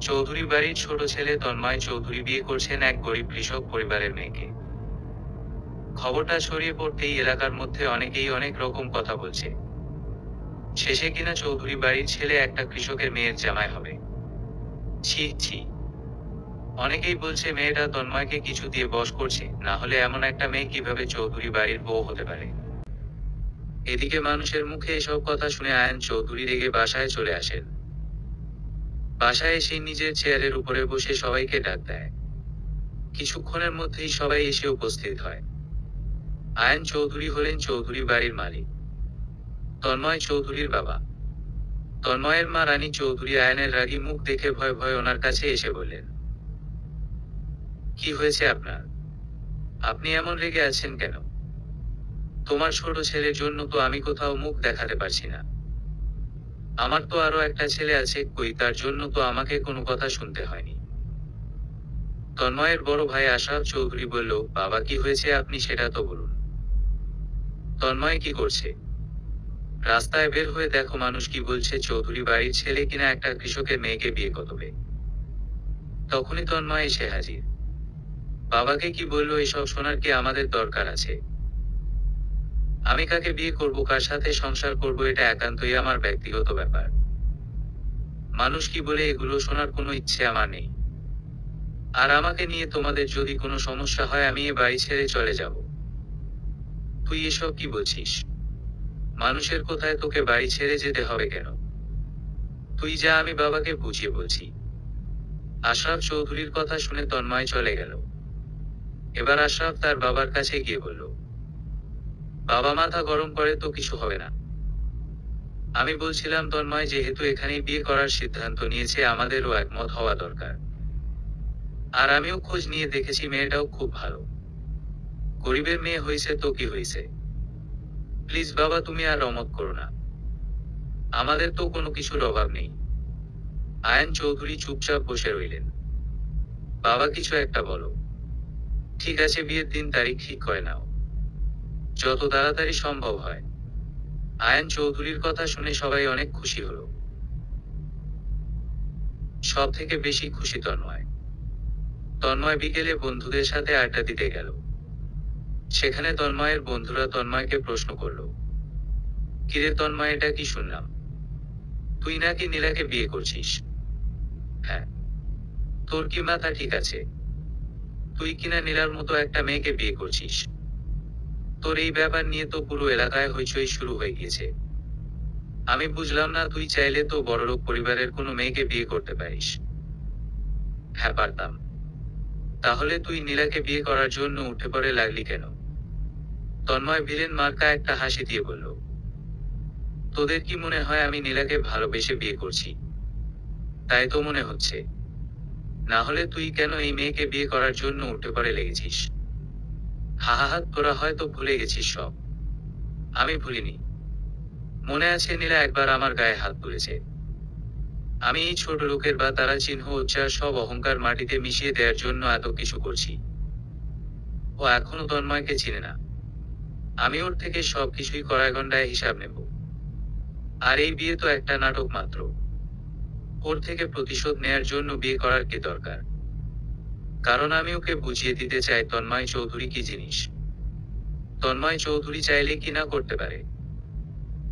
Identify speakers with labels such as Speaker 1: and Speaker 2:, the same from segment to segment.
Speaker 1: চৌধুরী বাড়ির ছোট ছেলে তন্ময় চৌধুরী বিয়ে করছেন এক গরিব কৃষক পরিবারের মেয়েকে। খবরটা ছড়িয়ে পড়তেই এলাকার মধ্যে অনেকেই অনেক রকম কথা বলছে। শেষে কিনা চৌধুরী বাড়ির ছেলে একটা কৃষকের মেয়ের জামাই হবে। ছি ছি। অনেকেই বলছে মেয়েটা তন্ময়কে কিছু দিয়ে বশ করছে, না হলে এমন একটা মেয়ে কিভাবে চৌধুরী বাড়ির বউ হতে পারে। এদিকে মানুষের মুখে এসব কথা শুনে আয়ন চৌধুরী রেগে বাসায় চলে আসেন। বাসায় এসে নিজের চেয়ারের উপরে বসে সবাইকে ডাক দেয়। কিছুক্ষণের মধ্যেই সবাই এসে উপস্থিত হয়। আয়ন চৌধুরী হলেন চৌধুরী বাড়ির মালিক, তন্ময় চৌধুরীর বাবা। তন্ময়ের মা রানী চৌধুরী আয়নের রাগী মুখ দেখে ভয়ে ভয়ে ওনার কাছে এসে বললেন, কি হয়েছে আপনার? আপনি এমন রেগে আছেন কেন? তোমার ছোট ছেলের জন্য তো আমি কোথাও মুখ দেখাতে পারছি না। আমার তো আরো একটা ছেলে আছে, কই তার জন্য তো আমাকে কোনো কথা শুনতে হয়নি। তন্ময়ের বড় ভাই আশরাফ চৌধুরী বলল, বাবা কি হয়েছে আপনি সেটা তো বলুন। তন্ময় কি করছে? রাস্তায় বের হয়ে দেখো মানুষ কি বলছে, চৌধুরী বাড়ির ছেলে কিনা একটা কৃষকের মেয়েকে বিয়ে করবে। তখনই তন্ময় এসে হাজির। বাবাকে কি বললো এসব শোনার কি আমাদের দরকার আছে? আমি কাকে বিয়ে করব, কার সাথে সংসার করব, এটা একান্তই আমার ব্যক্তিগত ব্যাপার। মানুষ কি বলে এগুলো শোনার কোনো ইচ্ছে আমার নেই। আর আমাকে নিয়ে তোমাদের যদি কোনো সমস্যা হয় আমি এ বাড়ি ছেড়ে চলে যাব। তুই এসব কি বলছিস? মানুষের কোথায় তোকে বাড়ি ছেড়ে যেতে হবে কেন? তুই যা, আমি বাবাকে বুঝিয়ে বলছি। আশরাফ চৌধুরীর কথা শুনে তন্ময় চলে গেল। এবার আশরাফ তার বাবার কাছে গিয়ে বলল, বাবা মাথা গরম করে তো কিছু হবে না। আমি বলছিলাম তন্ময় যেহেতু এখানেই বিয়ে করার সিদ্ধান্ত নিয়েছে আমাদেরও একমত হওয়া দরকার। আর আমিও খোঁজ নিয়ে দেখেছি মেয়েটাও খুব ভালো। গরিবের মেয়ে হয়েছে তো কি হয়েছে। প্লিজ বাবা তুমি আর অমত করো না। আমাদের তো কোনো কিছুর অভাব নেই। আয়ন চৌধুরী চুপচাপ বসে রইলেন। বাবা কিছু একটা বলো। ঠিক আছে, বিয়ের দিন তারিখ ঠিক করে নাও, যত তাড়াতাড়ি সম্ভব হয়। আয়ন চৌধুরীর কথা শুনে সবাই অনেক খুশি হলো। সব থেকে বেশি খুশি তন্ময়। তন্ময় বিকেলে বন্ধুদের সাথে আড্ডা দিতে গেল। সেখানে তন্ময়ের বন্ধুরা তন্ময়কে প্রশ্ন করলো, কিরে তন্ময়, এটা কি শুনলাম? তুই নাকি নীলাকে বিয়ে করছিস? হ্যাঁ। তোর কি মাথা ঠিক আছে? তুই কিনা নীলার মতো একটা মেয়েকে বিয়ে করছিস। তোর এই ব্যাপার নিয়ে তো পুরো এলাকায় হইচই শুরু হয়ে গিয়েছে। আমি বুঝলাম না, তুই চাইলে তো বড়লোক পরিবারের কোনো মেয়েকে বিয়ে করতে পারিস। হ্যাঁ পারতাম। তাহলে তুই নীলাকে বিয়ে করার জন্য উঠে পড়ে লাগলি কেন? তন্ময় ভিলেন মার্কা একটা হাসি দিয়ে বলল, তোদের কি মনে হয় আমি নীলাকে ভালোবেসে বিয়ে করছি? তাই তো মনে হচ্ছে। না হলে তুই কেন এই মেয়েকে বিয়ে করার জন্য উঠে পড়ে লেগেছিস? হাহাহাত, তোরা হয়তো ভুলে গেছিস সব। আমি ভুলিনি। মনে আছে নীলা একবার আমার গায়ে হাত তুলেছে। আমি এই ছোট লোকের বা তারা চিহ্ন উচ্চার সব অহংকার মাটিতে মিশিয়ে দেওয়ার জন্য এত কিছু করছি। ও এখনো তন্ময়কে চিনে না। আমি ওর থেকে সবকিছুই কড়ায় গন্ডায় হিসাব নেব। আর এই বিয়ে তো একটা নাটক মাত্র। ওর থেকে প্রতিশোধ নেয়ার জন্য বিয়ে করার কি দরকার? কারণ আমি ওকে বুঝিয়ে দিতে চাই তন্ময় চৌধুরী কি জিনিস। তন্ময় চৌধুরী চাইলে কি না করতে পারে।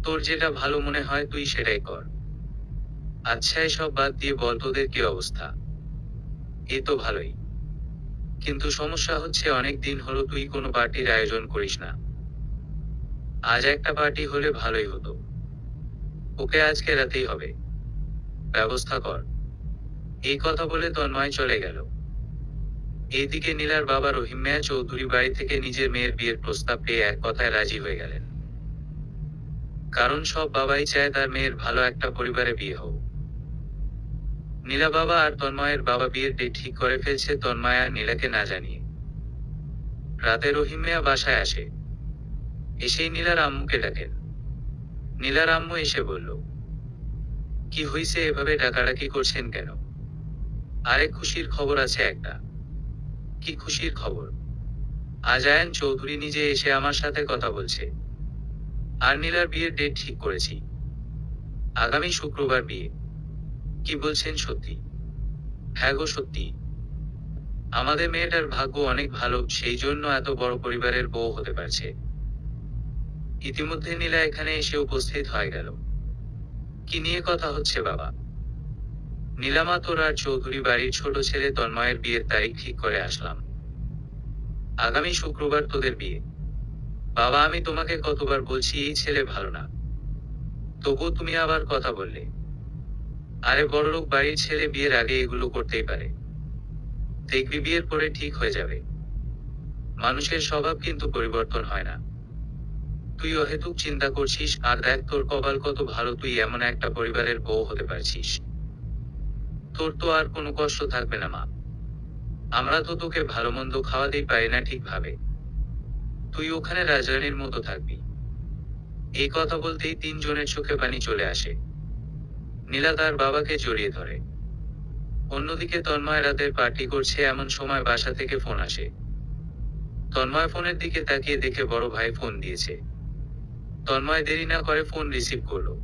Speaker 1: তোর যেটা ভালো মনে হয় তুই সেটাই কর। আচ্ছা এসব বাদ দিয়ে বল তোদের কি অবস্থা? এই তো ভালোই। কিন্তু সমস্যা হচ্ছে অনেক দিন হলো তুই কোনো পার্টির আয়োজন করিস না। আজ একটা পার্টি হলে ভালোই হতো। ওকে আজকে রাতেই হবে। ব্যবস্থা কর। এই কথা বলে তন্ময় চলে গেল। এইদিকে নীলার বাবা রহিম মিয়া চৌধুরী বাড়ি থেকে নিজের মেয়ের বিয়ের প্রস্তাব পেয়ে এক কথায় রাজি হয়ে গেলেন। কারণ সব বাবাই চায় তার মেয়ের ভালো একটা পরিবারে বিয়ে হোক। নীলা বাবা আর তন্ময়ের বাবা বিয়ের ডেট ঠিক করে ফেলছে তন্ময় আর নীলাকে না জানিয়ে। রাতে রহিম মিয়া বাসায় আসে। এসেই নীলার আম্মুকে ডাকেন। নীলার আম্মু এসে বলল, কি হইছে, এভাবে ডাকাডাকি করছেন কেন? আরে খুশির খবর আছে একটা। কি খুশির খবর? আজ আয়ন চৌধুরী নিজে এসে আমার সাথে কথা বলছে। আর নীলার বিয়ের ডেট ঠিক করেছি। আগামী শুক্রবার বিয়ে। কি বলছেন সত্যি? হ্যাঁ গো সত্যি, আমাদের মেয়েটার ভাগ্য অনেক ভালো, সেই জন্য এত বড় পরিবারের বউ হতে পারছে। ইতিমধ্যে নীলা এখানে এসে উপস্থিত হয়ে গেল। কি নিয়ে কথা হচ্ছে বাবা? নীলামা, তোর আর চৌধুরী বাড়ির ছোট ছেলে তন্ময়ের বিয়ের তারিখ ঠিক করে আসলাম। আগামী শুক্রবার তোদের বিয়ে। বাবা, আমি তোমাকে কতবার বলছি এই ছেলে ভালো না, তবুও তুমি আবার কথা বললে। আরে বড়লোক বাড়ির ছেলে বিয়ের আগে এগুলো করতেই পারে, দেখবি বিয়ের পরে ঠিক হয়ে যাবে। মানুষের স্বভাব কিন্তু পরিবর্তন হয় না। তুই অহেতুক চিন্তা করছিস, আর দেখ তোর কপাল কত ভালো, তুই এমন একটা পরিবারের বউ হতে পারছিস। তোর তো আর কোনো কষ্ট থাকবে না মা। আমরা তো তোকে ভালো মন্দ খাওয়াতেই পারি না ঠিকভাবে, তুই ওখানে রাজরানীর মতো থাকবি। এই কথা বলতেই তিনজনের চোখে পানি চলে আসে। নীলা তার বাবাকে জড়িয়ে ধরে। অন্যদিকে তন্ময় রাতের পার্টি করছে, এমন সময় বাসা থেকে ফোন আসে। তন্ময় ফোনের দিকে তাকিয়ে দেখে বড় ভাই ফোন দিয়েছে। তন্ময় দেরি না করে ফোন রিসিভ করলো।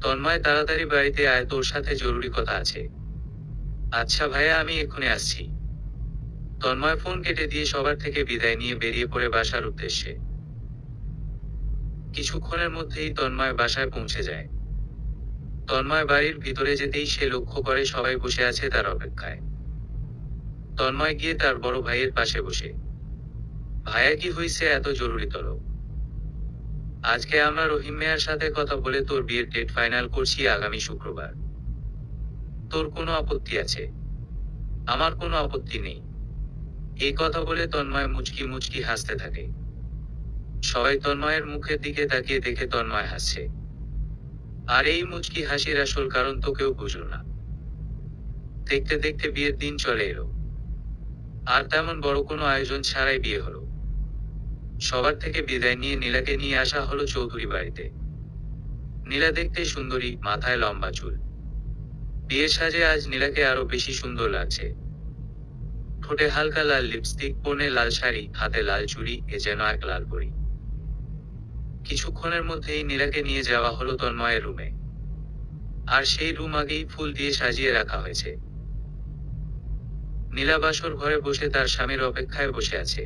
Speaker 1: তন্ময়, তাড়াতাড়ি বাড়িতে আয়, তোর সাথে জরুরি কথা আছে। আচ্ছা ভাইয়া, আমি এক্ষুনি আসছি। তন্ময় ফোন কেটে দিয়ে সবার থেকে বিদায় নিয়ে বেরিয়ে পড়ে বাসার উদ্দেশ্যে। কিছুক্ষণের মধ্যেই তন্ময় বাসায় পৌঁছে যায়। তন্ময় বাড়ির ভিতরে যেতেই সে লক্ষ্য করে সবাই বসে আছে তার অপেক্ষায়। তন্ময় গিয়ে তার বড় ভাইয়ের পাশে বসে। ভাইয়া, কি হয়েছে এত জরুরি তলব? আজকে আমরা রহিম মিয়ার সাথে কথা বলে তোর বিয়ের ডেট ফাইনাল করছি আগামী শুক্রবার। তোর কোনো আপত্তি আছে? আমার কোনো আপত্তি নেই। এই কথা বলে তন্ময় মুচকি মুচকি হাসতে থাকে। সবাই তন্ময়ের মুখের দিকে তাকিয়ে দেখে তন্ময় হাসছে। আর এই মুচকি হাসির আসল কারণ তো কেউ বুঝল না। দেখতে দেখতে বিয়ের দিন চলে এলো। আর তেমন বড় কোনো আয়োজন ছাড়াই বিয়ে হলো। সবার থেকে বিদায় নিয়ে নীলাকে নিয়ে আসা হলো চৌধুরী বাড়িতে। নীলা দেখতে সুন্দরী, মাথায় লম্বা চুল। বিয়ের সাজে আজ নীলাকে আরো বেশি সুন্দর লাগছে। ঠোঁটে হালকা লাল লিপস্টিক, পরনে লাল শাড়ি, হাতে লাল চুড়ি, এ যেন এক লাল পরী। কিছুক্ষণের মধ্যেই নীলাকে নিয়ে যাওয়া হলো তন্ময়ের রুমে। আর সেই রুম আগেই ফুল দিয়ে সাজিয়ে রাখা হয়েছে। নীলা বাসর ঘরে বসে তার স্বামীর অপেক্ষায় বসে আছে।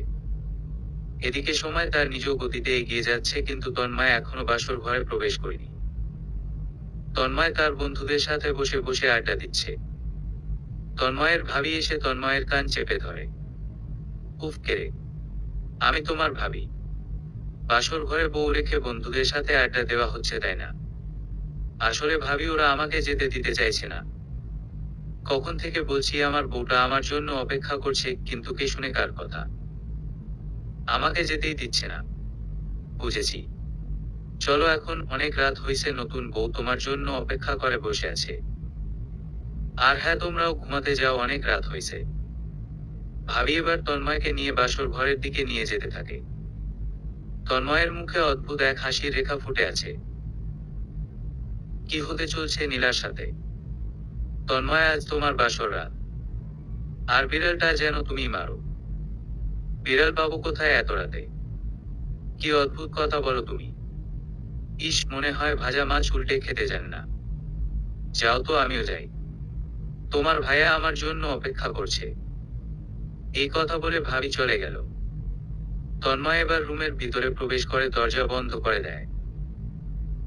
Speaker 1: এদিকে সময় তার নিজ গতিতে এগিয়ে যাচ্ছে, কিন্তু তন্ময় এখনো বাসর ঘরে প্রবেশ করেনি। তন্ময় তার বন্ধুদের সাথে বসে বসে আড্ডা দিচ্ছে। তন্ময়ের ভাবি এসে তন্ময়ের কান চেপে ধরে। উফ কেরে, আমি তোমার ভাবি। বাসর ঘরে বউ রেখে বন্ধুদের সাথে আড্ডা দেওয়া হচ্ছে, তাই না? আসলে ভাবি, ওরা আমাকে যেতে দিতে চাইছে না। কখন থেকে বলছি আমার বউটা আমার জন্য অপেক্ষা করছে, কিন্তু কে শুনে কার কথা? আমাকে যেতেই দিচ্ছে না। বুঝেছি, চলো এখন, অনেক রাত হয়েছে, নতুন বউ তোমার জন্য অপেক্ষা করে বসে আছে। আর হ্যাঁ, তোমরাও ঘুমাতে যাও, অনেক রাত হয়েছে। ভাবি এবার তন্ময়কে নিয়ে বাসর ঘরের দিকে নিয়ে যেতে থাকে। তন্ময়ের মুখে অদ্ভুত এক হাসির রেখা ফুটে আছে। কি হতে চলছে নীলার সাথে? তন্ময়, আজ তোমার বাসর রাত। আর বিড়ালটা যেন তুমি মারো। বিড়াল বাবু কোথায় এত রাতে? কি অদ্ভুত কথা বলো তুমি। ইস, মনে হয় ভাজা মাছ উল্টে খেতে যান না। যাও তো, আমিও যাই। তোমার ভাইয়া আমার জন্য অপেক্ষা করছে। এই কথা বলে ভাবি চলে গেল। তন্ময় এবার রুমের ভিতরে প্রবেশ করে দরজা বন্ধ করে দেয়।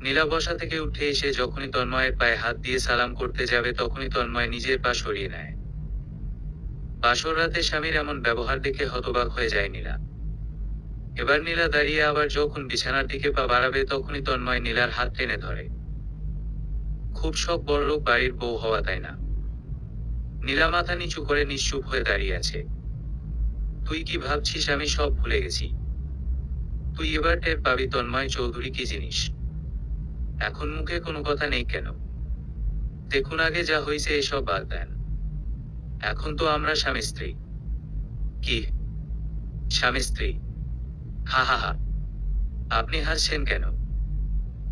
Speaker 1: নীলা বসা থেকে উঠে এসে যখনই তন্ময়ের পায়ে হাত দিয়ে সালাম করতে যাবে, তখনই তন্ময় নিজের পা সরিয়ে নেয়। বাসর রাতে স্বামীর এমন ব্যবহার দেখে হতবাক হয়ে যায় নীলা। এবার নীলা দাঁড়িয়ে আবার যখন বিছানার দিকে পা বাড়াবে, তখনই তন্ময় নীলার হাত টেনে ধরে। খুব শখ বড়লোক বাড়ির বউ হওয়া, তাই না? নীলা মাথা নিচু করে নিশ্চুপ হয়ে দাঁড়িয়ে আছে। তুই কি ভাবছিস আমি সব ভুলে গেছি? তুই এবার টের পাবি তন্ময় চৌধুরী কি জিনিস। এখন মুখে কোনো কথা নেই কেন? দেখুন আগে যা হয়েছে এসব বাদ দেন। এখন তো আমরা স্বামী স্ত্রী। কি স্বামী স্ত্রী? হা হা হা। আপনি হাসছেন কেন?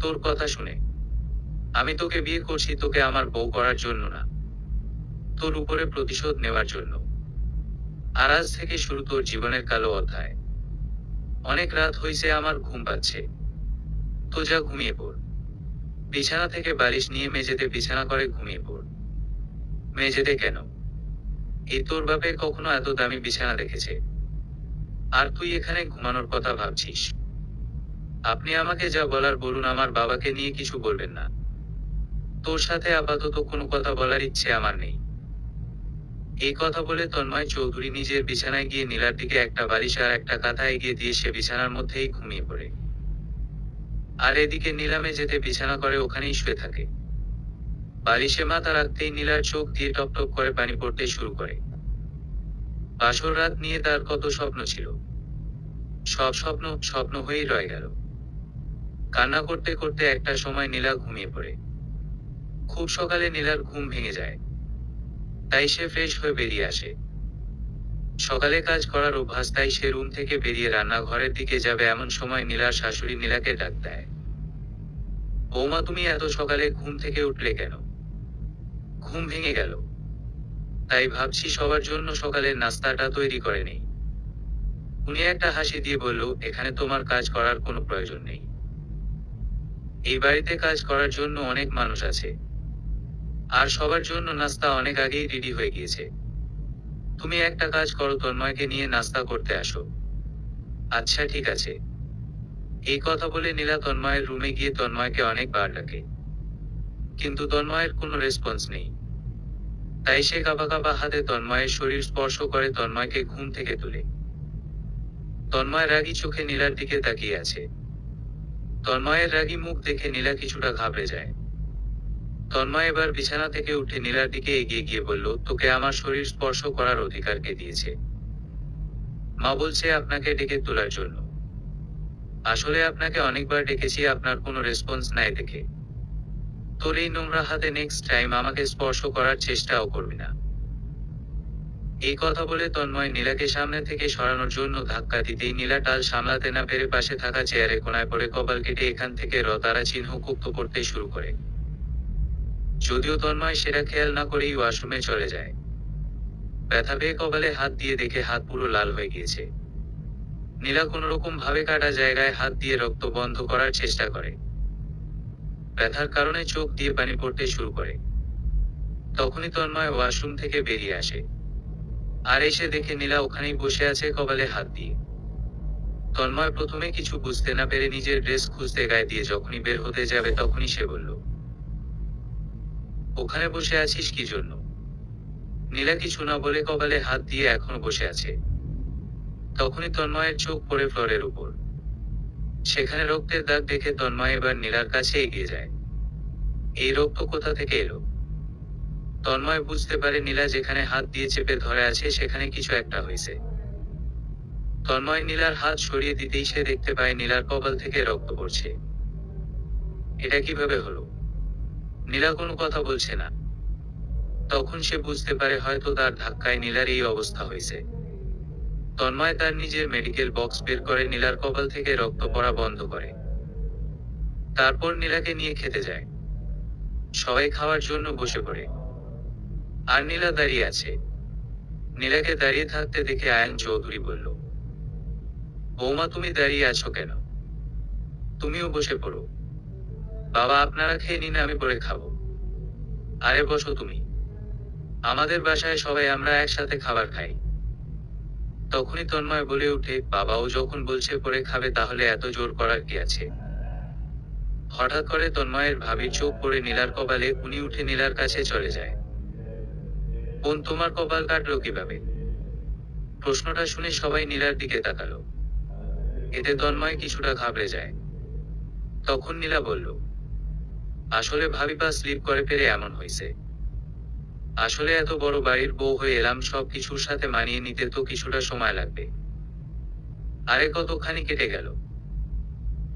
Speaker 1: তোর কথা শুনে। আমি তোকে বিয়ে করছি তোকে আমার বউ করার জন্য না, তোর উপরে প্রতিশোধ নেওয়ার জন্য। আর আজ থেকে শুরু তোর জীবনের কালো অধ্যায়। অনেক রাত হয়েছে, আমার ঘুম পাচ্ছে। তো যা, ঘুমিয়ে পড়। বিছানা থেকে বালিশ নিয়ে মেঝেতে বিছানা করে ঘুমিয়ে পড়। মেঝেতে কেন? এই তোর বাপে কখনো এত দামি বিছানা দেখেছে? আর তুই এখানে ঘুমানোর কথা ভাবছিস? আপনি আমাকে যা বলার বলুন, আমার বাবাকে নিয়ে কিছু বলবেন না। তোর সাথে আপাতত কোনো কথা বলার ইচ্ছে আমার নেই। এই কথা বলে তন্ময় চৌধুরী নিজের বিছানায় গিয়ে নীলার দিকে একটা বালিশ আর একটা কাঁথা এগিয়ে দিয়ে সে বিছানার মধ্যেই ঘুমিয়ে পড়ে। আর এদিকে নিলামে যেতে বিছানা করে ওখানেই শুয়ে থাকে। বালিশে মাথা রাখতেই নীলার চোখ দিয়ে টপ টপ করে পানি পড়তে শুরু করে। বাসর রাত নিয়ে তার কত স্বপ্ন ছিল, সব স্বপ্ন স্বপ্ন হয়েই রয়ে গেল। কান্না করতে করতে একটা সময় নীলা ঘুমিয়ে পড়ে। খুব সকালে নীলার ঘুম ভেঙে যায়, তাই সে ফ্রেশ হয়ে বেরিয়ে আসে। সকালে কাজ করার অভ্যাস, তাই সে রুম থেকে বেরিয়ে রান্নাঘরের দিকে যাবে এমন সময় নীলার শাশুড়ি নীলাকে ডাক দেয়। বৌমা, তুমি এত সকালে ঘুম থেকে উঠলে কেন? ঘুম ভেঙে গেল, তাই ভাবছি সবার জন্য সকালের নাস্তাটা তৈরি করে নেই। উনি একটা হাসি দিয়ে বলল, এখানে তোমার কাজ করার কোনো প্রয়োজন নেই। এই বাড়িতে কাজ করার জন্য অনেক মানুষ আছে, আর সবার জন্য নাস্তা অনেক আগেই রেডি হয়ে গিয়েছে। তুমি একটা কাজ করো, তন্ময়কে নিয়ে নাস্তা করতে আসো। আচ্ছা ঠিক আছে। এই কথা বলে নীলা তন্ময়ের রুমে গিয়ে তন্ময়কে অনেকবার ডাকে, কিন্তু তন্ময়ের কোনো রেসপন্স নেই। তাই সে কাঁপা কাঁপা হাতে তন্ময়ের শরীর স্পর্শ করে তন্ময়কে ঘুম থেকে তুলে। তন্ময় রাগী চোখে নীলার দিকে তাকিয়ে আছে। তন্ময়ের রাগী মুখ দেখে নীলা কিছুটা ঘাবড়ে যায়। তন্ময় এবার বিছানা থেকে উঠে নীলার দিকে এগিয়ে গিয়ে বলল, তোকে আমার শরীর স্পর্শ করার অধিকার কে দিয়েছে? মা বলছে আপনাকে ডেকে তোলার জন্য। আসলে আপনাকে অনেকবার ডেকেছি, আপনার কোনো রেসপন্স নাই দেখে। তোর এই নোংরা হাতে নেক্সট টাইম আমাকে স্পর্শ করার চেষ্টাও করবি না। এই কথা বলে তন্ময় নীলাকে সামনে থেকে সরানোর জন্য ধাক্কা দিতেই নীলা টাল সামলাতে না পেরে পাশে থাকা চেয়ারে কোনায় পড়ে কপাল কেটে এখান থেকে রতারা চিহ্ন কুপ্ত করতে শুরু করে। যদিও তন্ময় সেটা খেয়াল না করেই ওয়াশরুমে চলে যায়। ব্যথা পেয়ে কপালে হাত দিয়ে দেখে হাত পুরো লাল হয়ে গিয়েছে। নীলা কোনোরকম ভাবে কাটা জায়গায় হাত দিয়ে রক্ত বন্ধ করার চেষ্টা করে। ব্যথার কারণে চোখ দিয়ে পানি পড়তে শুরু করে। তখনই তন্ময় ওয়াশরুম থেকে বেরিয়ে আসে, আর এসে দেখে নীলা ওখানেই বসে আছে কপালে হাত দিয়ে। তন্ময় প্রথমে কিছু বুঝতে না পেরে নিজের ড্রেস খুঁজতে গায়ে দিয়ে যখনই বের হতে যাবে তখনই সে বলল, ওখানে বসে আছিস কি জন্য? নীলা কিছু না বলে কপালে হাত দিয়ে এখনো বসে আছে। তখনই তন্ময়ের চোখ পড়ে ফ্লোরের উপর। সেখানে রক্তের দাগ দেখে তন্ময় এবার নীলার কাছে এগিয়ে যায়। এই রক্ত কোথা থেকে এলো? তন্ময় বুঝতে পারে নীলা যেখানে হাত দিয়ে চেপে ধরে আছে সেখানে কিছু একটা হয়েছে। তন্ময় নীলার হাত সরিয়ে দিতেই সে দেখতে পায় নীলার কপাল থেকে রক্ত পড়ছে। এটা কিভাবে হলো? নীলা কোনো কথা বলছে না। তখন সে বুঝতে পারে হয়তো তার ধাক্কায় নীলার এই অবস্থা হয়েছে। তন্ময় তার নিজের মেডিকেল বক্স বের করে নীলার কপাল থেকে রক্ত পড়া বন্ধ করে। তারপর নীলাকে নিয়ে খেতে যায়। সবাই খাওয়ার জন্য বসে পড়ে, আর নীলা দাঁড়িয়ে আছে। নীলাকে দাঁড়িয়ে থাকতে দেখে আয়ান চৌধুরী বলল, বৌমা তুমি দাঁড়িয়ে আছো কেন? তুমিও বসে পড়ো। বাবা আপনারা খেয়ে নিন, আমি পরে খাবো। আরে বসো তুমি, আমাদের বাসায় সবাই আমরা একসাথে খাবার খাই। তখনই তন্ময় বলে উঠে, বাবাও যখন বলছে পরে খাবে তাহলে এত জোর করার কি আছে? হঠাৎ করে তন্ময়ের ভাবির চোখ পড়ে নীলার কপালে, উনি উঠে নীলার কাছে চলে যায়। বোন, তোমার কপাল কাটলো কিভাবে? প্রশ্নটা শুনে সবাই নীলার দিকে তাকালো। এতে তন্ময় কিছুটা ঘাবড়ে যায়। তখন নীলা বলল, আসলে ভাবি পা স্লিপ করে ফেরে এমন হয়েছে। আসলে এত বড় বাড়ির বউ হয়ে এলাম, সব কিছুর সাথে মানিয়ে নিতে তো কিছুটা সময় লাগবে। আরে কতখানি কেটে গেল,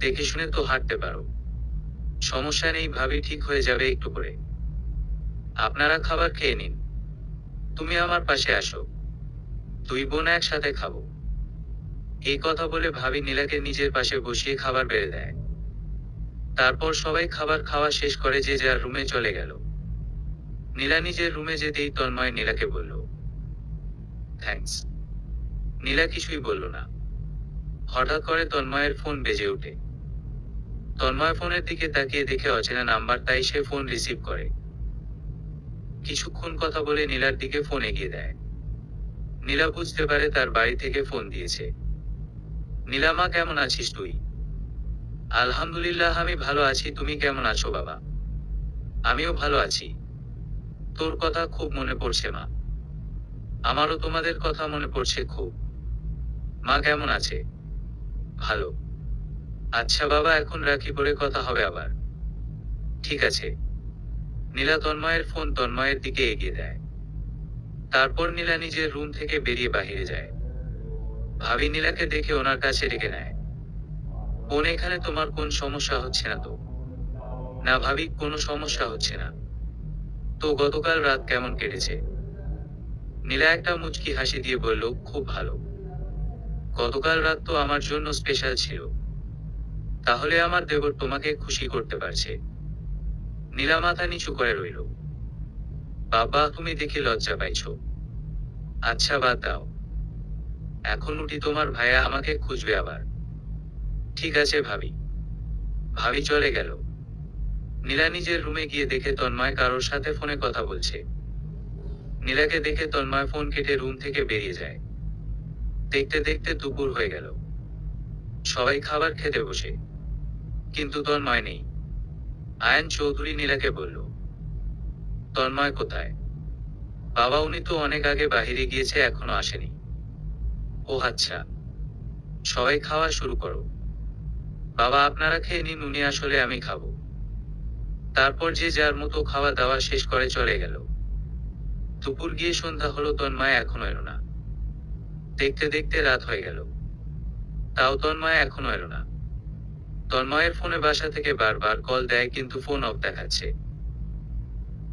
Speaker 1: দেখে শুনে তো হাঁটতে পারো। সমস্যা নেই ভাবি, ঠিক হয়ে যাবে একটু করে। আপনারা খাবার খেয়ে নিন, তুমি আমার পাশে আসো, দুই বোন একসাথে খাবো। এই কথা বলে ভাবি নীলাকে নিজের পাশে বসিয়ে খাবার বেড়ে দেয়। তারপর সবাই খাবার খাওয়া শেষ করে যে যার রুমে চলে গেল। নীলা নিজের রুমে যেতেই তন্ময় নীলাকে বলল, থ্যাঙ্কস। নীলা কিছুই বলল না। হঠাৎ করে তন্ময়ের ফোন বেজে ওঠে। তন্ময় ফোনের দিকে তাকিয়ে দেখে অচেনা নাম্বার, তাই সে ফোন রিসিভ করে। কিছুক্ষণ কথা বলে নীলার দিকে ফোন এগিয়ে দেয়। নীলা বুঝতে পারে তার বাড়ি থেকে ফোন দিয়েছে। নীলামা, কেমন আছিস তুই? আলহামদুলিল্লাহ, আমি ভালো আছি। তুমি কেমন আছো বাবা? আমিও ভালো আছি। তোর কথা খুব মনে পড়ছে মা। আমারও তোমাদের কথা মনে পড়ছে খুব। মা কেমন আছে? ভালো। আচ্ছা বাবা, এখন রাখি, পরে কথা হবে আবার। ঠিক আছে। নীলা তন্ময়ের ফোন তন্ময়ের দিকে এগিয়ে দেয়। তারপর নীলা নিজের রুম থেকে বেরিয়ে বাহিরে যায়। ভাবি নীলাকে দেখে ওনার কাছে ডেকে নেয়। বোন, এখানে তোমার কোন সমস্যা হচ্ছে না তো? না ভাবি, কোনো সমস্যা হচ্ছে না। তো গতকাল রাত কেমন কেটেছে? নীলা একটা মুচকি হাসি দিয়ে বলল, খুব ভালো। গতকাল রাত তো আমার জন্য স্পেশাল ছিল। তাহলে আমার দেবর তোমাকে খুশি করতে পারছে। নীলা মাথা নিচু করে রইল। বাবা, তুমি দেখে লজ্জা পাইছো। আচ্ছা বাদ দাও। এখন উঠি, তোমার ভাইয়া আমাকে খুঁজবে আবার। ঠিক আছে ভাবি। ভাবি চলে গেল। নীলা নিজের রুমে গিয়ে দেখে তন্ময় কারোর সাথে ফোনে কথা বলছে। নীলাকে দেখে তন্ময় ফোন কেটে রুম থেকে বেরিয়ে যায়। দেখতে দেখতে দুপুর হয়ে গেল। সবাই খাবার খেতে বসে, কিন্তু তন্ময় নেই। আয়ান চৌধুরী নীলাকে বলল, তন্ময় কোথায়? বাবা, উনি তো অনেক আগে বাহিরে গিয়েছে, এখনো আসেনি। ও আচ্ছা। সবাই খাওয়া শুরু করো। বাবা, আপনারা খেয়ে নিন, উনি আসলে আমি খাবো। তারপর যে যার মতো খাওয়া দাওয়া শেষ করে চলে গেল। দুপুর গিয়ে সন্ধ্যা হলো, তন্ময় এখনো এলো না। দেখতে দেখতে রাত হয়ে গেল, তাও তন্ময় এখনো এলো না। তন্ময়ের ফোনে বাসা থেকে বারবার কল দেয়, কিন্তু ফোন অফ দেখাচ্ছে।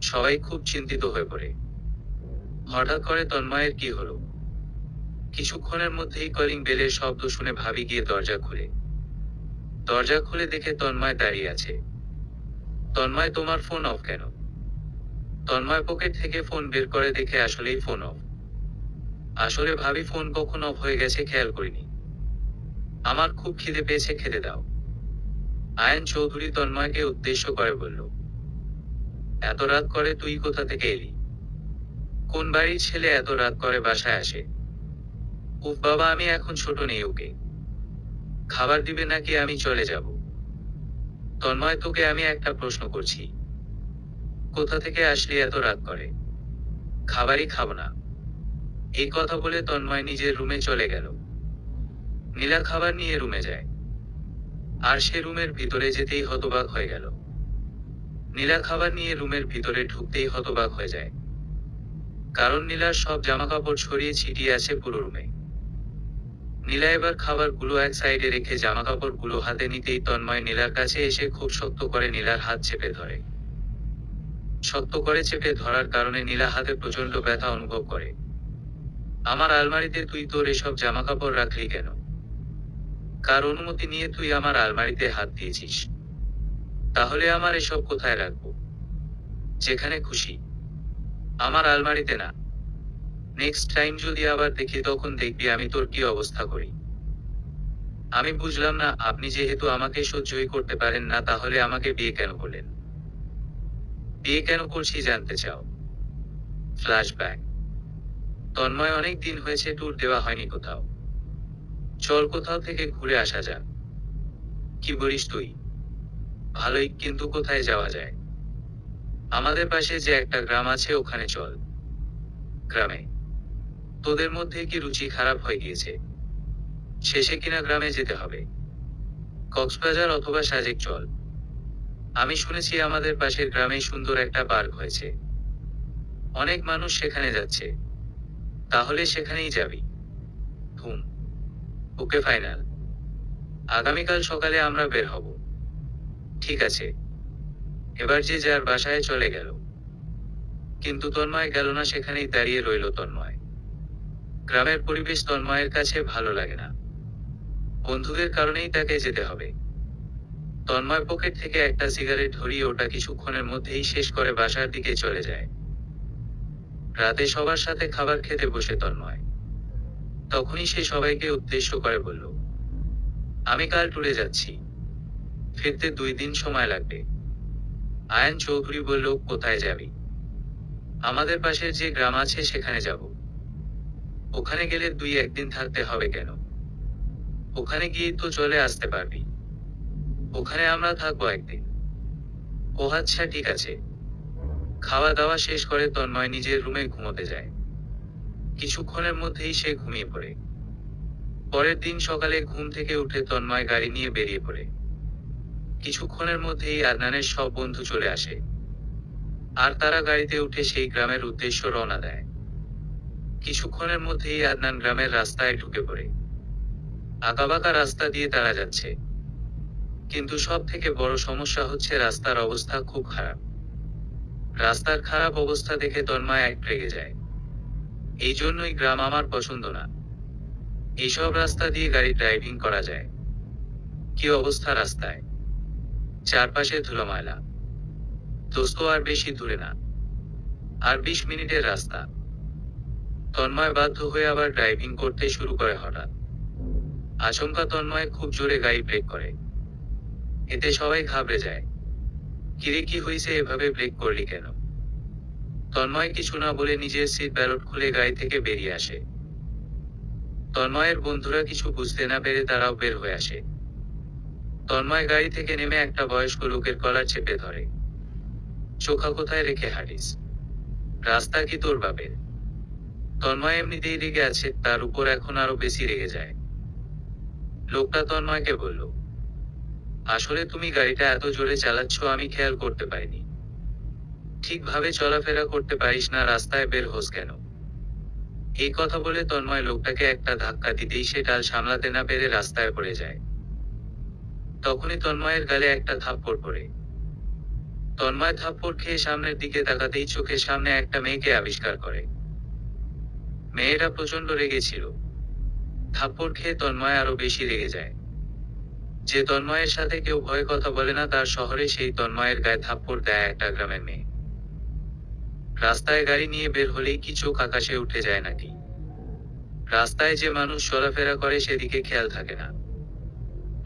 Speaker 1: সবাই খুব চিন্তিত হয়ে পড়ে। হঠাৎ করে তন্ময়ের কি হলো? কিছুক্ষণের মধ্যেই কলিং বেলের শব্দ শুনে ভাবি গিয়ে দরজা খুলে। দরজা খুলে দেখে তন্ময় দাঁড়িয়ে আছে। তন্ময়, তোমার ফোন অফ কেন? তন্ময় পকেট থেকে ফোন বের করে দেখে আসলেই ফোন অফ। আসলে ভাবি, ফোন কখন অফ হয়ে গেছে খেয়াল করিনি। আমার খুব খিদে পেয়েছে, খেতে দাও। আয়ান চৌধুরী তন্ময়কে উদ্দেশ্য করে বলল, এত রাত করে তুই কোথা থেকে এলি? কোন বাড়ির ছেলে এত রাত করে বাসায় আসে? উফ বাবা, আমি এখন ছোট নেই, ওকে খাবার দিবে নাকি আমি চলে যাব? তন্ময়, তোকে আমি একটা প্রশ্ন করছি। কোথা থেকে আসলি এত রাত করে? খাবারই খাবো না। এই কথা বলে তন্ময় নিজের রুমে চলে গেল। নীলা খাবার নিয়ে রুমে যায়। আর সে রুমের ভিতরে যেতেই হতবাক হয়ে গেল। নীলা খাবার নিয়ে রুমের ভিতরে ঢুকতেই হতবাক হয়ে যায়। কারণ নীলার সব জামাকাপড় ছড়িয়ে ছিটিয়ে আছে পুরো রুমে। নীলা এবার খাবারগুলো এক সাইডে রেখে জামাকাপড়গুলো হাতে নিতেই তন্ময় নীলার কাছে এসে খুব শক্ত করে নীলার হাত চেপে ধরে। শক্ত করে চেপে ধরার কারণে নীলা হাতে প্রচন্ড ব্যথা অনুভব করে। আমার আলমারিতে তুই তোর এসব জামাকাপড় রাখলি কেন? কার অনুমতি নিয়ে তুই আমার আলমারিতে হাত দিয়েছিস? তাহলে আমার এসব কোথায় রাখবো? যেখানে খুশি, আমার আলমারিতে না। নেক্সট টাইম যদি আবার দেখি, তখন দেখবি আমি তোর কি অবস্থা করি। আমি বুঝলাম না, আপনি যেহেতু আমাকে সহ্যই করতে পারেন না, তাহলে আমাকে বিয়ে কেন করলেন? বিয়ে কেন করছি জানতে চাও? ফ্ল্যাশব্যাক। তন্ময়, অনেক দিন হয়েছে ট্যুর দেওয়া হয়নি কোথাও। চল কোথাও থেকে ঘুরে আসা যাক। কি বলিস তুই? ভালোই, কিন্তু কোথায় যাওয়া যায়? আমাদের পাশে যে একটা গ্রাম আছে, ওখানে চল। গ্রামে? তোদের মধ্যে কি রুচি খারাপ হয়ে গিয়েছে? শেষে কিনা গ্রামে যেতে হবে? কক্সবাজার অথবা সাজেক চল। আমি শুনেছি আমাদের পাশের গ্রামে সুন্দর একটা পার্ক হয়েছে। অনেক মানুষ সেখানে যাচ্ছে। তাহলে সেখানেই যাবি। হুম। ওকে, ফাইনাল। আগামীকাল সকালে আমরা বের হব। ঠিক আছে। এবার যে যার বাসায় চলে গেল। কিন্তু তন্ময় গেল না, সেখানেই দাঁড়িয়ে রইল তন্ময়। গ্রামের পরিবেশ তন্ময়ের কাছে ভালো লাগে না। বন্ধুদের কারণেই তাকে যেতে হবে। তন্ময় পকেট থেকে একটা সিগারেট ধরিয়ে ওটা কিছুক্ষণের মধ্যেই শেষ করে বাসার দিকে চলে যায়। রাতে সবার সাথে খাবার খেতে বসে তন্ময়। তখনই সে সবাইকে উদ্দেশ্য করে বলল, আমি কাল ট্যুরে যাচ্ছি। ফিরতে 2 দিন সময় লাগবে। আয়ান চৌধুরী বলল, কোথায় যাবি? আমাদের পাশের যে গ্রাম আছে সেখানে যাব। ও ওখানে গেলে 2-1 দিন থাকতে হবে কেন? ওখানে গিয়ে তো চলে আসতে পারবি। ওখানে আমরা থাকবো 1 দিন। ও আচ্ছা ঠিক আছে। খাওয়া দাওয়া শেষ করে তন্ময় নিজের রুমে ঘুমোতে যায়। কিছুক্ষণের মধ্যেই সে ঘুমিয়ে পড়ে। পরের দিন সকালে ঘুম থেকে উঠে তন্ময় গাড়ি নিয়ে বেরিয়ে পড়ে। কিছুক্ষণের মধ্যেই আদনানের সব বন্ধু চলে আসে। আর তারা গাড়িতে উঠে সেই গ্রামের উদ্দেশ্য রওনা দেয়। কিছুক্ষণের মধ্যেই আদনান গ্রামের রাস্তায় ঢুকে পড়ে। আঁকাবাঁকা রাস্তা দিয়ে তারা যাচ্ছে। কিন্তু সব থেকে বড় সমস্যা হচ্ছে রাস্তার অবস্থা খুব খারাপ। রাস্তার খারাপ অবস্থা দেখে তন্ময় এক রেগে যায়। এই জন্যই গ্রাম আমার পছন্দ না। এইসব রাস্তা দিয়ে গাড়ি ড্রাইভিং করা যায়? কি অবস্থা রাস্তায়! চারপাশে ধুলোময়লা। দোস্ত আর বেশি দূরে না, আর 20 মিনিটের রাস্তা। তন্ময় বাধ্য হয়ে আবার ড্রাইভিং করতে শুরু করে। হঠাৎ আচমকা তন্ময় খুব জোরে গাড়ি ব্রেক করে। এতে সবাই ঘাবড়ে যায়। কিরে কি হয়েছে, এভাবে ব্রেক করলি কেন? তন্ময় কিছু না বলে নিজের সিট বেল্ট খুলে গাড়ি থেকে বেরিয়ে আসে। তন্ময়ের বন্ধুরা কিছু বুঝতে না পেরে তারাও বের হয়ে আসে। তন্ময় গাড়ি থেকে নেমে একটা বয়স্ক লোকের কলার চেপে ধরে। চোখা কোথায় রেখে হাঁটিস? রাস্তা কি তোর বাপের? তন্ময় এমনিতেই রেগে আছে, তার উপর এখন আরো বেশি রেগে যায়। লোকটা তন্ময়কে বলল, আসলে তুমি গাড়িটা এত জোরে চালাচ্ছ আমি খেয়াল করতে পারিনি। ঠিকভাবে চলাফেরা করতে পারিস না, রাস্তায় বের হোস কেন? এই কথা বলে তন্ময় লোকটাকে একটা ধাক্কা দিতেই সে টাল সামলাতে না পেরে রাস্তায় পড়ে যায়। তখনই তন্ময়ের গালে একটা থাপ্পড় পড়ে। তন্ময় থাপ্পড় খেয়ে সামনের দিকে তাকাতেই চোখের সামনে একটা মেয়েকে আবিষ্কার করে। মেয়েটা প্রচন্ড রেগেছিল। থাপ্পড় খেয়ে তন্ময় আরো বেশি রেগে যায়। যে তন্ময়ের সাথে কেউ ভয়ে কথা বলে না, তার শহরে সেই তন্ময়ের গায়ে থাপ্পড় দেয় একটা গ্রামের মেয়ে। রাস্তায় গাড়ি নিয়ে বের হলেই কি চোখ আকাশে উঠে যায় নাকি? রাস্তায় যে মানুষ চলাফেরা করে সেদিকে খেয়াল থাকে না।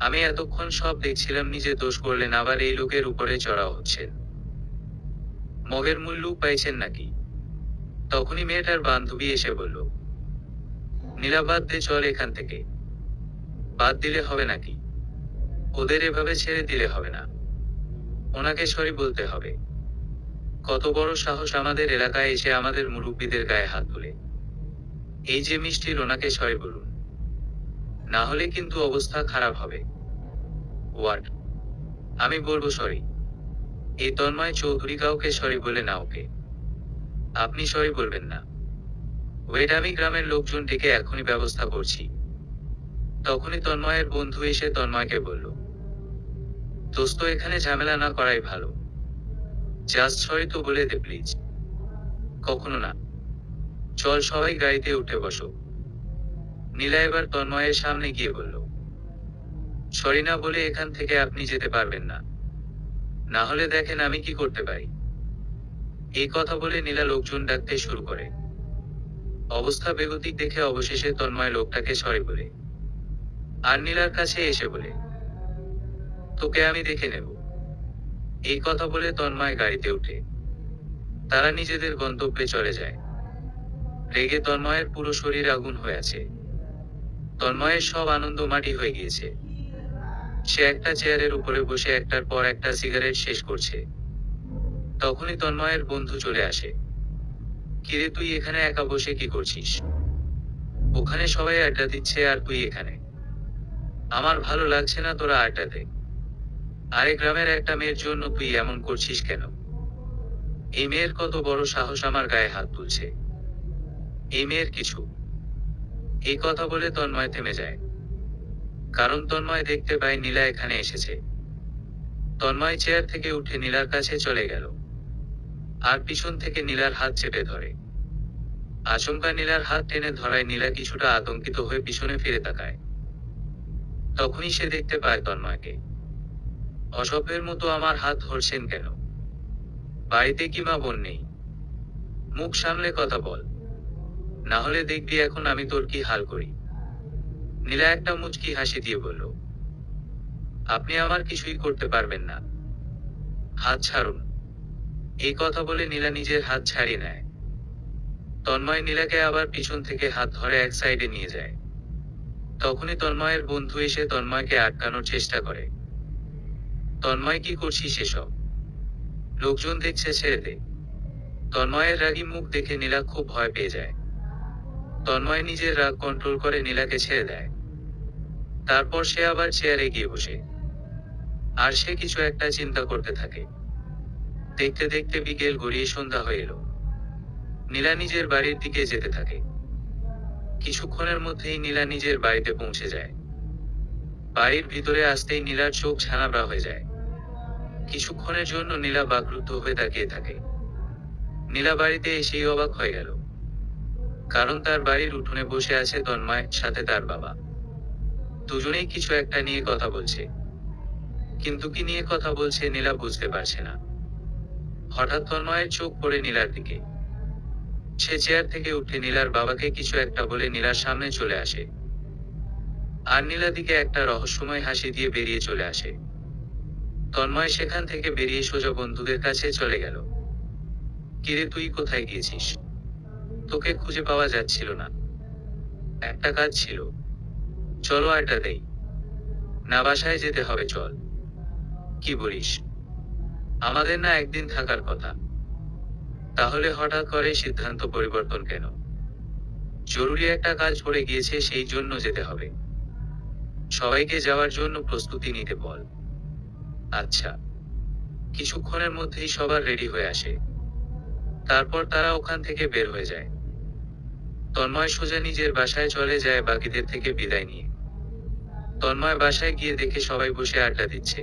Speaker 1: আমি এতক্ষণ সব দেখছিলাম, নিজে দোষ করলেন আবার এই লোকের উপরে চড়া হচ্ছেন। মগের মূল্য পাইছেন নাকি? তখনই মেয়েটার বান্ধবী এসে বলল, নীলা বাদ দে, চল এখান থেকে। বাদ দিলে হবে নাকি? ওদের এভাবে ছেড়ে দিলে হবে না। ওনাকে সরি বলতে হবে। কত বড় সাহস আমাদের এলাকায় এসে আমাদের মুরব্বীদের গায়ে হাত তুলে। এই যে মিষ্টির, ওনাকে সরি বলুন, না হলে কিন্তু অবস্থা খারাপ হবে। হোয়াট? আমি বলবো সরি? এই তন্ময় চৌধুরী কাউকে সরি বলে না ওকে। আপনি সরি বলবেন না? ওয়েট, আমি গ্রামের লোকজন ডেকে এখনই ব্যবস্থা করছি। তখনই তন্ময়ের বন্ধু এসে তন্ময়কে বলল, দোস্ত এখানে ঝামেলা না করাই ভালো। জাস্ট সরি তো বলে দে প্লিজ। কখনো না। চল সবাই গাড়িতে উঠে বসো। নীলা এবার তন্ময়ের সামনে গিয়ে বলল, সরি না বলে এখান থেকে আপনি যেতে পারবেন না, না হলে দেখেন আমি কি করতে পারি। এই কথা বলে নীলা লোকজন ডাকতে শুরু করে। অবস্থা বেগতিক দেখে অবশেষে তন্ময় লোকটাকে সরি বলে আর নীলার কাছে এসে বলে, তোকে আমি দেখে নেব। এই কথা বলে তন্ময় গাড়িতে উঠে তারা নিজেদের গন্তব্যে চলে যায়। রেগে তন্ময়ের পুরো শরীর আগুন হয়ে আছে। তন্ময়ের সব আনন্দ মাটি হয়ে গিয়েছে। সে একটা চেয়ারের উপরে বসে একটার পর একটা সিগারেট শেষ করছে। তখনই তন্ময়ের বন্ধু চলে আসে। কিরে তুই এখানে একা বসে কি করছিস? ওখানে সবাই আড্ডা দিচ্ছে আর তুই এখানে? আমার ভালো লাগছে না তোরা আড্ডা দে। আরে গ্রামের একটা মেয়ের জন্য তুই এমন করছিস কেন? এই মেয়ের কত বড় সাহস আমার গায়ে হাত তুলছে। এই মেয়ের কিছু। এই কথা বলে তন্ময় থেমে যায়। কারণ তন্ময় দেখতে পায় নীলা এখানে এসেছে। তন্ময় চেয়ার থেকে উঠে নীলার কাছে চলে গেল আর পিছন থেকে নীলার হাত চেপে ধরে। আচমকা নীলার হাত টেনে ধরায় নীলা কিছুটা আতঙ্কিত হয়ে পিছনে ফিরে তাকায়। তখনই সে দেখতে পায় তন্ময়কে। অসভ্যের মতো আমার হাত ধরছেন কেন? বাড়িতে কি মা বোন নেই? মুখ সামলে কথা বল, না হলে দেখবি এখন আমি তোর কি হাল করি। নীলা একটা মুচকি হাসি দিয়ে বলল, আপনি আমার কিছুই করতে পারবেন না। হাত ছাড়ুন। এই কথা বলে নীলা নিজের হাত ছাড়িয়ে নেয়। তন্ময় নীলাকে আবার পিছন থেকে হাত ধরে এক সাইডে নিয়ে যায়। তখনই তন্ময়ের বন্ধু এসে তন্ময়কে আটকানোর চেষ্টা করে। তন্ময়, কি করছিস এসব? লোকজন দেখছে, ছেড়ে দে। তন্ময়ের রাগী মুখ দেখে নীলা খুব ভয় পেয়ে যায়। তন্ময় নিজের রাগ কন্ট্রোল করে নীলাকে ছেড়ে দেয়। তারপর সে আবার চেয়ারে গিয়ে বসে। আর সে কিছু একটা চিন্তা করতে থাকে। দেখতে দেখতে বিকেল গড়িয়ে সন্ধ্যা হয়ে এলো। নীলা নিজের বাড়ির দিকে যেতে থাকে। কিছুক্ষণের মধ্যেই নীলা নিজের বাড়িতে পৌঁছে যায়। বাড়ির ভিতরে আসতেই নীলার চোখ ছানাবড়া হয়ে যায়। কিছুক্ষণের জন্য নীলা বাকরুদ্ধ হয়ে তাকিয়ে থাকে। নীলা বাড়িতে এসেই অবাক হয়ে গেল, কারণ তার বাড়ির উঠোনে বসে আছে তন্ময়, সাথে তার বাবা। দুজনেই কিছু একটা নিয়ে কথা বলছে, কিন্তু কি নিয়ে কথা বলছে নীলা বুঝতে পারছে না। হঠাৎ তন্ময়ের চোখ পড়ে নীলার দিকে। সে চেয়ার থেকে উঠে নীলার বাবাকে কিছু একটা বলে নীলার সামনে চলে আসে। আর নীলা দিকে একটা রহস্যময় হাসি দিয়ে বেরিয়ে চলে আসে। তন্ময় সেখান থেকে বেরিয়ে সোজা বন্ধুদের কাছে চলে গেল। কিরে, তুই কোথায় গিয়েছিস? তোকে খুঁজে পাওয়া যাচ্ছিল না। একটা কাজ ছিল। চলো আড্ডা দেই। না, বাসায় যেতে হবে, চল। কি বলিস? আমাদের না একদিন থাকার কথা। তাহলে হঠাৎ করে সিদ্ধান্ত পরিবর্তন কেন? জরুরি একটা কাজ পড়ে গিয়েছে, সেই জন্য যেতে হবে। সবাইকে যাওয়ার জন্য প্রস্তুতি নিতে বল। আচ্ছা। কিছুক্ষণের মধ্যেই সবার রেডি হয়ে আসে। তারপর তারা ওখান থেকে বের হয়ে যায়। তন্ময় সোজা নিজের বাসায় চলে যায় বাকিদের থেকে বিদায় নিয়ে। তন্ময় বাসায় গিয়ে দেখে সবাই বসে আড্ডা দিচ্ছে।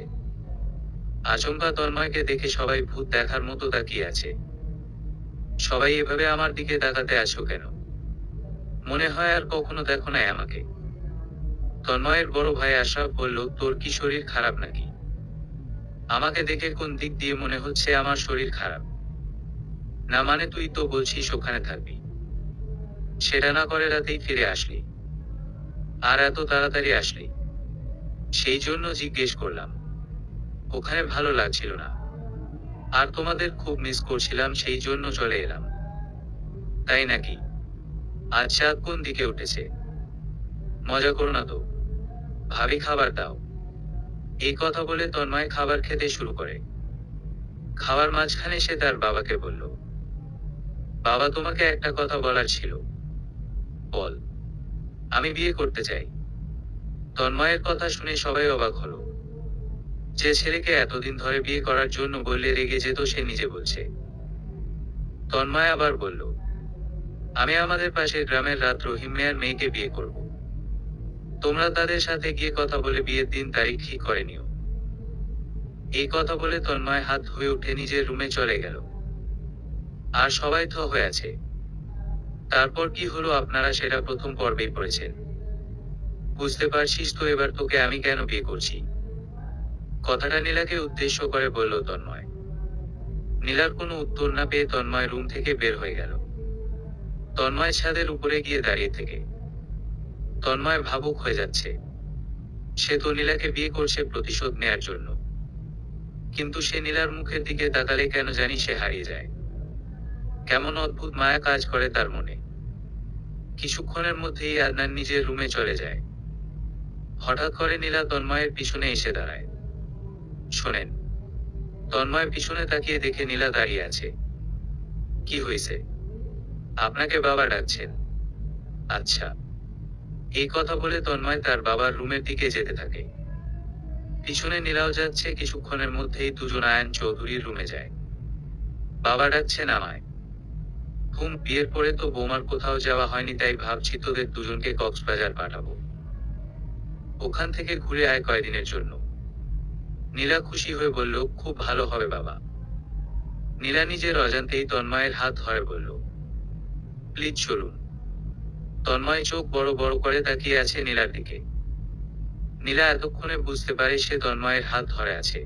Speaker 1: আচমকা তন্ময়কে দেখে সবাই ভূত দেখার মতো তাকিয়ে আছে। সবাই এভাবে আমার দিকে তাকাতে আছো কেন? মনে হয় আর কখনো দেখো নাই আমাকে। তন্ময়ের বড় ভাই আশরাফ বলল, তোর কি শরীর খারাপ নাকি? আমাকে দেখে কোন দিক দিয়ে মনে হচ্ছে আমার শরীর খারাপ? না মানে, তুই তো বলছিস ওখানে থাকবি। সেটা না করে রাতেই ফিরে আসলি, আর এত তাড়াতাড়ি আসলি। সেই জন্য জিজ্ঞেস করলাম। ওখানে ভালো লাগছিল না, আর তোমাদের খুব মিস করছিলাম, সেই জন্য চলে এলাম। তাই নাকি? আজ চাঁদ কোন দিকে উঠেছে? মজা করো না তো, ভাবি খাবার দাও। এই কথা বলে তন্ময় খাবার খেতে শুরু করে। খাওয়ার মাঝখানে সে তার বাবাকে বলল, বাবা, তোমাকে একটা কথা বলার ছিল। বল। আমি বিয়ে করতে চাই। তন্ময়ের কথা শুনে সবাই অবাক হলো। যে ছেলেকে এতদিন ধরে বিয়ে করার জন্য বললে রেগে যেত, সে নিজে বলছে। তন্ময় আবার বলল, আমি আমাদের পাশের গ্রামের রাত রহিম মিয়ার মেয়েকে বিয়ে করব। তোমরা তাদের সাথে গিয়ে কথা বলে বিয়ের দিন তারিখ ঠিক করে নিও। এই কথা বলে তন্ময় হাত ধুয়ে উঠে নিজের রুমে চলে গেল। আর সবাই থ হয়ে আছে। তারপর কি হলো আপনারা সেটা প্রথম পর্বেই পড়েছেন। বুঝতে পারছিস তো এবার তোকে আমি কেন বিয়ে করছি? কথাটা নীলাকে উদ্দেশ্য করে বলল তন্ময়। নীলার কোনো উত্তর না পেয়ে তন্ময় রুম থেকে বের হয়ে গেল। তন্ময় ছাদের উপরে গিয়ে দাঁড়িয়ে থেকে তন্ময় ভাবুক হয়ে যাচ্ছে। সে তো নীলাকে বিয়ে করছে প্রতিশোধ নেয়ার জন্য, কিন্তু সে নীলার মুখের দিকে তাকালে কেন জানি সে হারিয়ে যায়। কেমন অদ্ভুত মায়া কাজ করে তার মনে। কিছুক্ষণের মধ্যেই আদনান নিজের রুমে চলে যায়। হঠাৎ করে নীলা তন্ময়ের পিছনে এসে দাঁড়ায়। শোনেন। তন্ময় পিছনে তাকিয়ে দেখে নীলা দাঁড়িয়ে আছে। কি হয়েছে? আপনাকে বাবা ডাকছেন। আচ্ছা। এই কথা বলে তন্ময় তার বাবার রুমের দিকে যেতে থাকে। পিছনে নীলাও যাচ্ছে। কিছুক্ষণের মধ্যেই দুজন আয়ান চৌধুরীর রুমে যায়। বাবা ডাকছেন আমায়। বিয়ের পরে তো বৌমার কোথাও যাওয়া হয়নি, তাই ভাবছি তোদের দুজনকে কক্সবাজার পাঠাবো। ওখান থেকে ঘুরে আয় কয়দিনের জন্য। নীলা খুশি হয়ে বলল, খুব ভালো হবে বাবা। নীলা নিজের অজান্তেই তন্ময়ের হাত ধরে বলল, প্লিজ চলুন। তন্ময় চোখ বড় বড় করে তাকিয়ে আছে নীলার দিকে। নীলা এতক্ষণে বুঝতে পারে সে তন্ময়ের হাত ধরে আছে।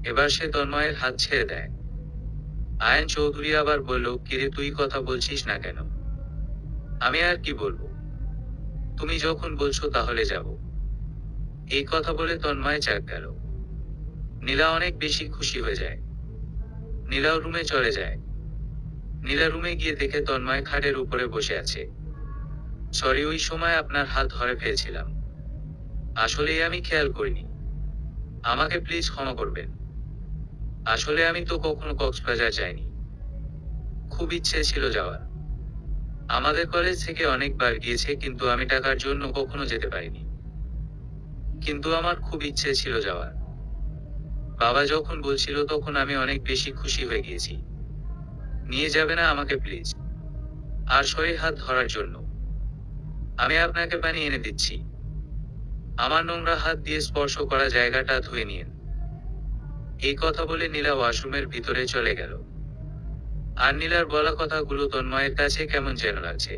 Speaker 1: এবার সে তন্ময়ের হাত ছেড়ে দেয়। আয়ান চৌধুরী আবার বলল, কিরে, তুই কথা বলছিস না কেন? আমি আর কি বলবো? তুমি যখন বলছো তাহলে যাব। এই কথা বলে তন্ময় চাক গেল। নীলা অনেক বেশি খুশি হয়ে যায়। নীলাও রুমে চলে যায়। নীলা রুমে গিয়ে দেখে তন্ময় খাটের উপরে বসে আছে। সরি, ওই সময় আপনার হাত ধরে ফেলছিলাম। আসলেই আমি খেয়াল করিনি। আমাকে প্লিজ ক্ষমা করবেন। আসলে আমি তো কখনো কক্সবাজার যাইনি। খুব ইচ্ছে ছিল যাওয়ার। আমাদের কলেজ থেকে অনেকবার গিয়েছে, কিন্তু আমি টাকার জন্য কখনো যেতে পারিনি। কিন্তু আমার খুব ইচ্ছে ছিল যাওয়ার। বাবা যখন বলছিল তখন আমি অনেক বেশি খুশি হয়ে গিয়েছি। নিয়ে যাবে না আমাকে প্লিজ? আর সরির হাত ধরার জন্য। আমি আপনাকে পানি এনে দিচ্ছি। আমার নোংরা হাত দিয়ে স্পর্শ করা জায়গাটা ধুয়ে নিন। এই কথা বলে নীলা ওয়াশরুমের ভিতরে চলে গেল। আর নীলার বলা কথাগুলো তন্ময়ের কাছে কেমন যেন লাগছে।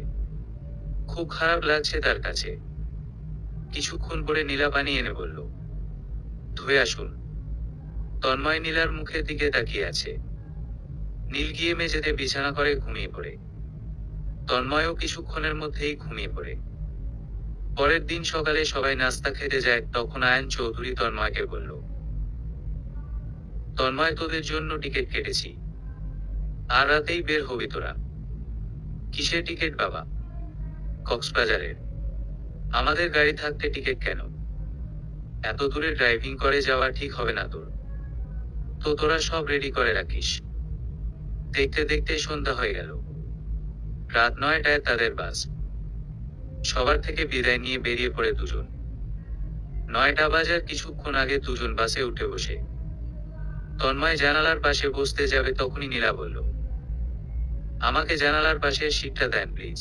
Speaker 1: খুব খারাপ লাগছে তার কাছে। কিছুক্ষণ পরে নীলা পানি এনে বলল, ধুয়ে আসুন। তন্ময় নীলার মুখের দিকে তাকিয়ে আছে। নীল গিয়ে মেঝেতে বিছানা করে ঘুমিয়ে পড়ে। তন্ময়ও কিছুক্ষণের মধ্যেই ঘুমিয়ে পড়ে। পরের দিন সকালে সবাই নাস্তা খেতে যায়, তখন আয়ন চৌধুরী তন্ময়কে বলল, তন্ময়, তোদের জন্য টিকিট কেটেছি। আর রাতেই বের হবি তোরা। কিসের টিকিট বাবা? কক্সবাজারের। আমাদের গাড়ি থাকতে টিকিট কেন? এত দূরে ড্রাইভিং করে যাওয়া ঠিক হবে না তোর। তো তোরা সব রেডি করে রাখিস। দেখতে দেখতে সন্ধ্যা হয়ে গেল। রাত 9টায় তাদের বাস। সবার থেকে বিদায় নিয়ে বেরিয়ে পড়ে দুজন। 9টা বাজার কিছুক্ষণ আগে দুজন বাসে উঠে বসে। তন্ময় জানালার পাশে বসতে যাবে, তখনই নীলা বলল, আমাকে জানালার পাশের সিটটা দেন প্লিজ।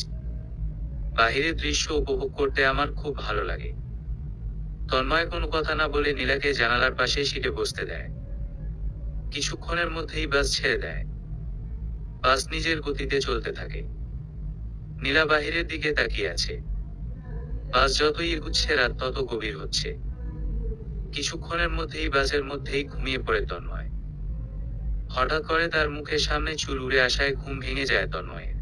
Speaker 1: বাহিরের দৃশ্য উপভোগ করতে আমার খুব ভালো লাগে। তন্ময় কোনো কথা না বলে নীলাকে জানালার পাশে সিটে বসতে দেয়। কিছুক্ষণের মধ্যেই বাস ছেড়ে দেয়। বাস নিজের গতিতে চলতে থাকে। নীলা বাহিরের দিকে তাকিয়ে আছে। বাস যতই এগুচ্ছে রাত তত গভীর হচ্ছে। কিছুক্ষণের মধ্যেই বাসের মধ্যেই ঘুমিয়ে পড়ে তন্ময়। হঠাৎ করে তার মুখের সামনে চুল উড়ে আসায় ঘুম ভেঙে যায় তন্ময়ের।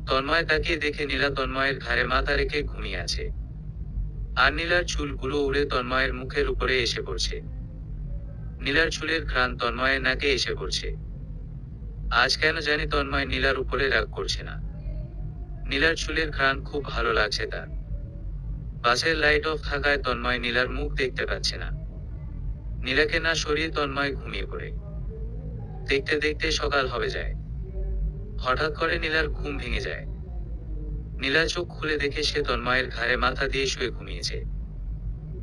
Speaker 1: তন্ময় তাকিয়ে দেখে নীলা তন্ময়ের ঘাড়ে মাথা রেখে ঘুমিয়ে আছে। আর নীলার চুলগুলো উড়ে তন্ময়ের মুখের উপরে এসে পড়ছে। নীলার চুলের ঘ্রাণ তন্ময়ের নাকে এসে পড়ছে। আজ কেন জানি তন্ময় নীলার উপরে রাগ করছে না। নীলার চুলের ঘ্রাণ খুব ভালো লাগছে তার। বাসের লাইট অফ থাকায় তন্ময় নীলার মুখ দেখতে পাচ্ছে না। নীলাকে না সরিয়ে তন্ময় ঘুমিয়ে পড়ে। দেখতে দেখতে সকাল হবে যায়। হঠাৎ করে নীলার ঘুম ভেঙে যায়। নীলা চোখ খুলে দেখে সে তন্ময়ের ঘাড়ে মাথা দিয়ে শুয়ে ঘুমিয়েছে।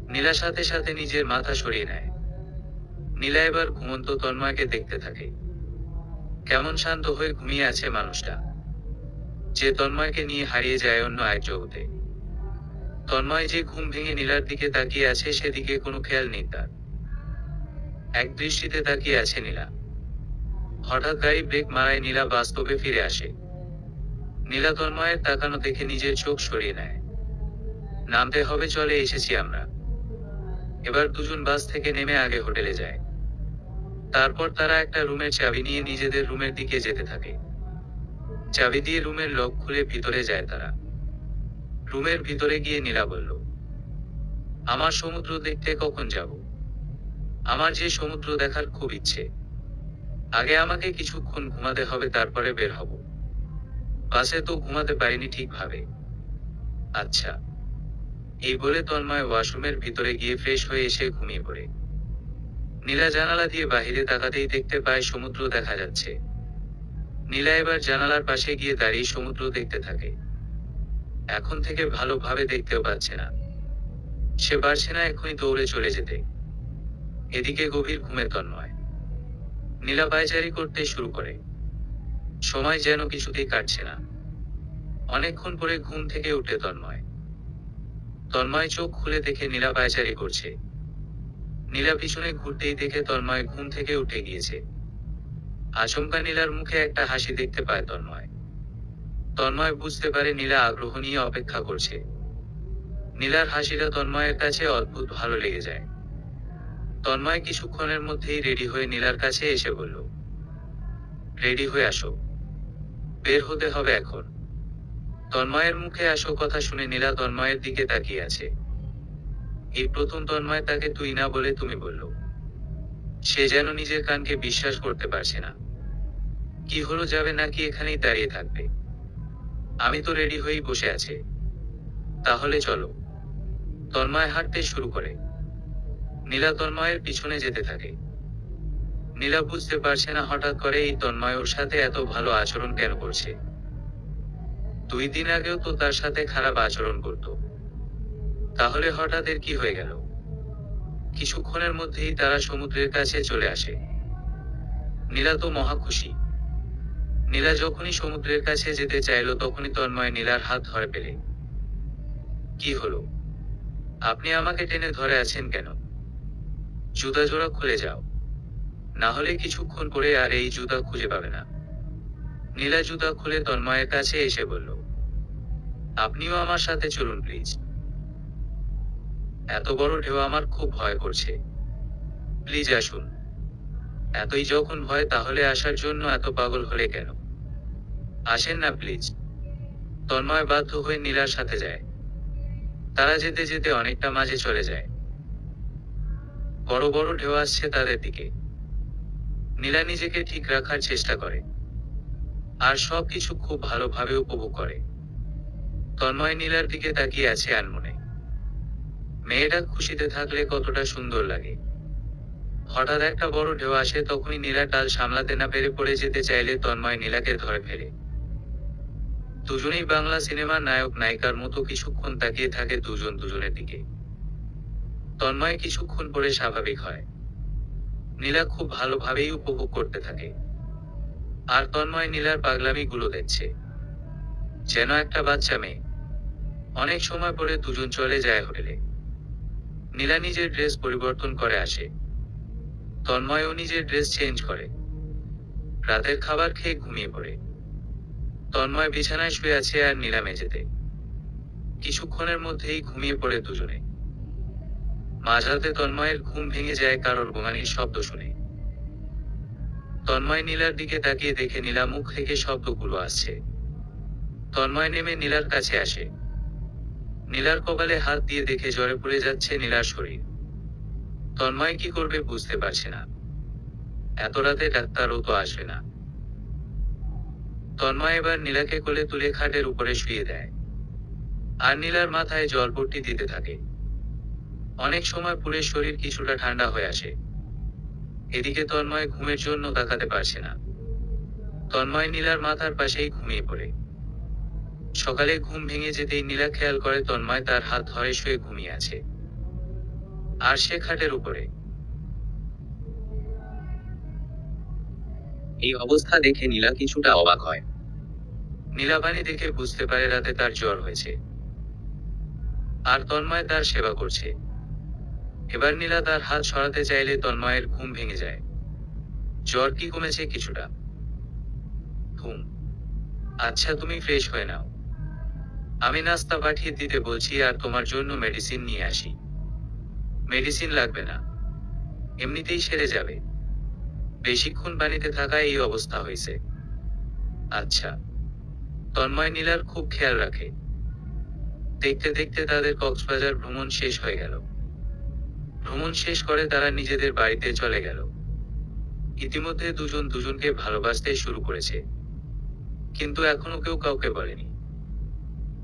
Speaker 1: নীলা সাথে সাথে নিজের মাথা সরিয়ে নেয়। নীলা এবার ঘুমন্ত তন্ময়কে দেখতে থাকে। কেমন শান্ত হয়ে ঘুমিয়ে আছে মানুষটা, যে তন্ময়কে নিয়ে হারিয়ে যায় অন্য এক জগতে। তন্ময় যে ঘুম ভেঙে নীলার দিকে তাকিয়ে আছে সেদিকে কোনো খেয়াল নেই তার। এক দৃষ্টিতে তাকিয়ে আছে নীলা। হঠাৎ গাড়ি ব্রেক মারায় নীলা বাস্তবে ফিরে আসে। নীলা তন্ময়ের তাকানো দেখে নিজের চোখ সরিয়ে নেয়। নামতে হবে, চলে এসেছি আমরা। এবার দুজন বাস থেকে নেমে আগে হোটেলে যায়। তারপর তারা একটা রুমের চাবি নিয়ে নিজেদের রুমের দিকে যেতে থাকে। চাবি দিয়ে রুমের লক খুলে ভিতরে যায় তারা। রুমের ভিতরে গিয়ে নীলা বলল, আমার সমুদ্র দেখতে কখন যাব? আমার যে সমুদ্র দেখার খুব ইচ্ছে। আগে আমাকে কিছুক্ষণ ঘুমাতে হবে, তারপরে বের হব। বাসে তো ঘুমাতে পারিনি ঠিকভাবে। আচ্ছা। এই বলে তন্ময় ওয়াশরুমের ভিতরে গিয়ে ফ্রেশ হয়ে এসে ঘুমিয়ে পড়ে। নীলা জানালা দিয়ে বাহিরে তাকাতেই দেখতে পায় সমুদ্র দেখা যাচ্ছে। নীলা এবার জানালার পাশে গিয়ে দাঁড়িয়ে সমুদ্র দেখতে থাকে। এখন থেকে ভালোভাবে দেখতেও পাচ্ছে না। সে পারছে না এখনই দৌড়ে চলে যেতে। এদিকে গভীর ঘুমে তন্ময়। নীলা পায়চারি করতে শুরু করে। সময় যেন কিছুতেই কাটছে না। অনেকক্ষণ পরে ঘুম থেকে উঠে তন্ময় চোখ খুলে দেখে নীলা পায়চারি করছে। নীলা পিছনে ঘুরতেই দেখে তন্ময় ঘুম থেকে উঠে গিয়েছে। আচমকা নীলার মুখে একটা হাসি দেখতে পায় তন্ময়। তন্ময় বুঝতে পারে নীলা আগ্রহ নিয়ে অপেক্ষা করছে। নীলার হাসিটা তন্ময়ের কাছে অদ্ভুত ভালো লেগে যায়। তন্ময় কিছুক্ষণের মধ্যেই রেডি হয়ে নীলার কাছে এসে বলল, রেডি হয়ে আসো, বের হতে হবে এখন। তন্ময়ের মুখে আসো কথা শুনে নীলা তন্ময়ের দিকে তাকিয়ে আছে। এই প্রথম তন্ময় তাকে তুই না বলে তুমি বলল। সে যেন নিজের কানকে বিশ্বাস করতে পারছে না। কি হলো, যাবে নাকি এখানেই দাঁড়িয়ে থাকবে? আমি তো রেডি হয়েই বসে আছি। তাহলে চলো। তন্ময় হাঁটতে শুরু করে। নীলা তন্ময়ের পিছনে যেতে থাকে। নীলা বুঝতে পারছে না হঠাৎ করে এই তন্ময় ওর সাথে এত ভালো আচরণ কেন করছে। 2 দিন আগেও তো তার সাথে খারাপ আচরণ করত। তাহলে হঠাৎ এর কি হয়ে গেল? কিছুক্ষণের মধ্যেই তারা সমুদ্রের কাছে চলে আসে। নীলা তো মহা খুশি। নীলা যখনই সমুদ্রের কাছে যেতে চাইল তখনই তন্ময় নীলার হাত ধরে ফেলে। কি হলো? আপনি আমাকে টেনে ধরে আছেন কেন? জুতা জোড়া খুলে যাও, না হলে কিছুক্ষণ পরে আর এই জুতা খুঁজে পাবে না। নীলা জুতা খুলে তন্ময়ের কাছে এসে বলল, আপনিও আমার সাথে চলুন প্লিজ। এত বড় ঢেউ, আমার খুব ভয় করছে। প্লিজ আসুন। এতই যখন ভয়, তাহলে আসার জন্য এত পাগল হলে কেন? আসেন না প্লিজ। তন্ময় বাধ্য হয়ে নীলার সাথে যায়। তারা যেতে যেতে অনেকটা মাঝে চলে যায়। বড় বড় ঢেউ আসছে তাদের দিকে। নীলা নিজেকে ঠিক রাখার চেষ্টা করে আর সবকিছু খুব ভালোভাবে উপভোগ করে। তন্ময় নীলার দিকে তাকিয়ে আছে আনমনে। মেয়েটা খুশিতে থাকলে কতটা সুন্দর লাগে। হঠাৎ একটা বড় ঢেউ আসে, তখনই নীলা টাল সামলাতে না পেরে পড়ে যেতে চাইলে তন্ময় নীলাকে ধরে ফেলে। দুজনেই বাংলা সিনেমার নায়ক নায়িকার মতো কিছুক্ষণ তাকিয়ে থাকে দুজন দুজনের দিকে। তন্ময় কিছুক্ষণ পরে স্বাভাবিক হয়। নীলা খুব ভালোভাবেই উপভোগ করতে থাকে। আর তন্ময় নীলার পাগলামি গুলো দেখছে যেন একটা বাচ্চা মেয়ে। অনেক সময় পরে দুজন চলে যায় হোটেলে। নীলা নিজের ড্রেস পরিবর্তন করে আসে। তন্ময়ও নিজের ড্রেস চেঞ্জ করে। রাতের খাবার খেয়ে ঘুমিয়ে পড়ে। তন্ময় বিছানায় শুয়ে আছে আর নীলা মেঝেতে। কিছুক্ষণের মধ্যেই ঘুমিয়ে পড়ে দুজনে। মাঝরাতে তন্ময়ের ঘুম ভেঙে যায় কারোর গোঙানির শব্দ শুনে। তন্ময় নীলার দিকে তাকিয়ে দেখে নীলা মুখ থেকে শব্দগুলো আসছে। তন্ময় নেমে নীলার কাছে আসে। নীলার কপালে হাত দিয়ে দেখে জ্বরে পড়ে যাচ্ছে নীলার শরীর। তন্ময় কি করবে বুঝতে পারছে না। এত রাতে ডাক্তারও তো আসবে না। তন্ময় এবার নীলাকে কোলে তুলে খাটের উপরে শুয়ে দেয় আর নীলার মাথায় জলপট্টি দিতে থাকে। অনেক সময় পুরো শরীর কিছুটা ঠান্ডা হয়ে আসে। এদিকে তন্ময় ঘুমের জন্য তাকাতে পারছে না। তন্ময় নীলার মাথার পাশেই ঘুমিয়ে পড়ে। সকালে ঘুম ভেঙে যেতেই নীলা খেয়াল করে তন্ময় তার হাত ধরে শুয়ে ঘুমিয়ে আছে আর সে খাটের উপরে। এই অবস্থা দেখে নীলা কিছুটা অবাক হয়। নীলা পানি দেখে বুঝতে পারে রাতে তার জ্বর হয়েছে আর তন্ময় তার সেবা করছে। এবার নীলা তার হাত সরাতে চাইলে তন্ময়ের ঘুম ভেঙে যায়। জ্বর কি কমেছে কিছুটা? ঘুম। আচ্ছা, তুমি ফ্রেশ হয়ে নাও। আমি নাস্তা পাঠিয়ে দিতে বলছি আর তোমার জন্য মেডিসিন নিয়ে আসি। মেডিসিন লাগবে না, এমনিতেই সেরে যাবে। বেশিক্ষণ পানিতে থাকায় এই অবস্থা হয়েছে। আচ্ছা। তন্ময় নীলার খুব খেয়াল রাখে। দেখতে দেখতে তাদের কক্সবাজার ভ্রমণ শেষ হয়ে গেল। ভ্রমণ শেষ করে তারা নিজেদের বাড়িতে চলে গেল। ইতিমধ্যে দুজন দুজনকে ভালোবাসতে শুরু করেছে, কিন্তু এখনো কেউ কাউকে বলেনি।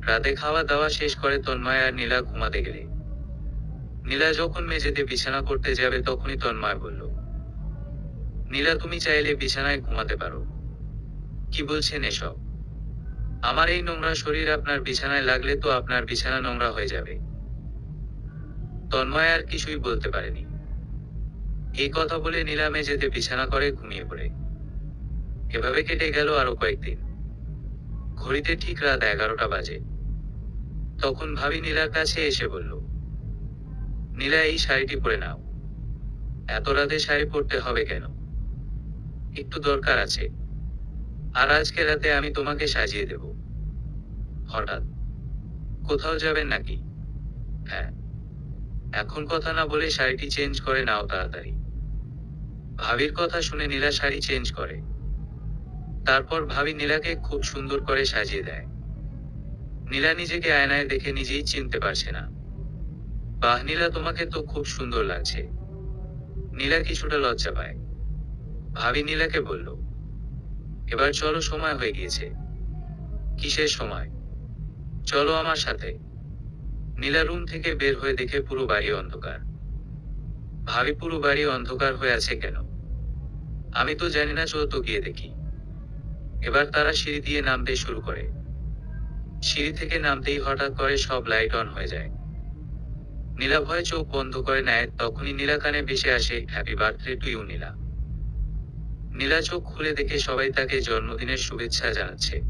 Speaker 1: রাতে খাওয়া দাওয়া শেষ করে তন্ময় আর নীলা ঘুমাতে গেলে নীলা যখন মেঝেতে বিছানা করতে যাবে তখনই তন্ময় বলল, নীলা, তুমি চাইলে বিছানায় ঘুমাতে পারো। কি বলছেন এসব? আমার এই নোংরা শরীর আপনার বিছানায় লাগলে তো আপনার বিছানা নোংরা হয়ে যাবে। তন্ময় আর কিছুই বলতে পারেনি। এই কথা বলে নীলা মেঝেতে বিছানা করে ঘুমিয়ে পড়ে। এভাবে কেটে গেল আরো কয়েকদিন। ঘড়িতে ঠিক রাত 11টা বাজে। তখন ভাবি নীলার কাছে এসে বলল, নীলা, এই শাড়িটি পরে নাও। এত রাতে শাড়ি পরতে হবে কেন? একটু দরকার আছে। আর আজকে রাতে আমি তোমাকে সাজিয়ে দেব। হঠাৎ কোথাও যাবেন নাকি? হ্যাঁ। এখন কথা না বলে শাড়িটি চেঞ্জ করে নাও তাড়াতাড়ি। ভাবির কথা শুনে নীলা শাড়ি চেঞ্জ করে। তারপর ভাবি নীলাকে খুব সুন্দর করে সাজিয়ে দেয়। নীলা নিজেকে আয়নায় দেখে নিজেই চিনতে পারছে না। বাহ নীলা, তোমাকে তো খুব সুন্দর লাগছে। নীলা কিছুটা লজ্জা পায়। ভাবি নীলাকে বলল, এবার চলো, সময় হয়ে গিয়েছে। কিসের সময়? চলো আমার সাথে। নীলা রুম থেকে বের হয়ে দেখে পুরো বাড়ি অন্ধকার। ভাবি, পুরো বাড়ি অন্ধকার হয়ে আছে কেন? আমি তো জানি না, চলো তো গিয়ে দেখি। এবার তারা সিঁড়ি দিয়ে নামতে শুরু করে। সিঁড়ি থেকে নামতেই হঠাৎ করে সব লাইট অন হয়ে যায়। নীলা ভয়ে চোখ বন্ধ করে নেয়, তখনই নীলা কানে ভেসে আসে, হ্যাপি বার্থডে টু ইউ নীলা। নীলা চোখ খুলে দেখে সবাই তাকে জন্মদিনের শুভেচ্ছা জানাচ্ছে।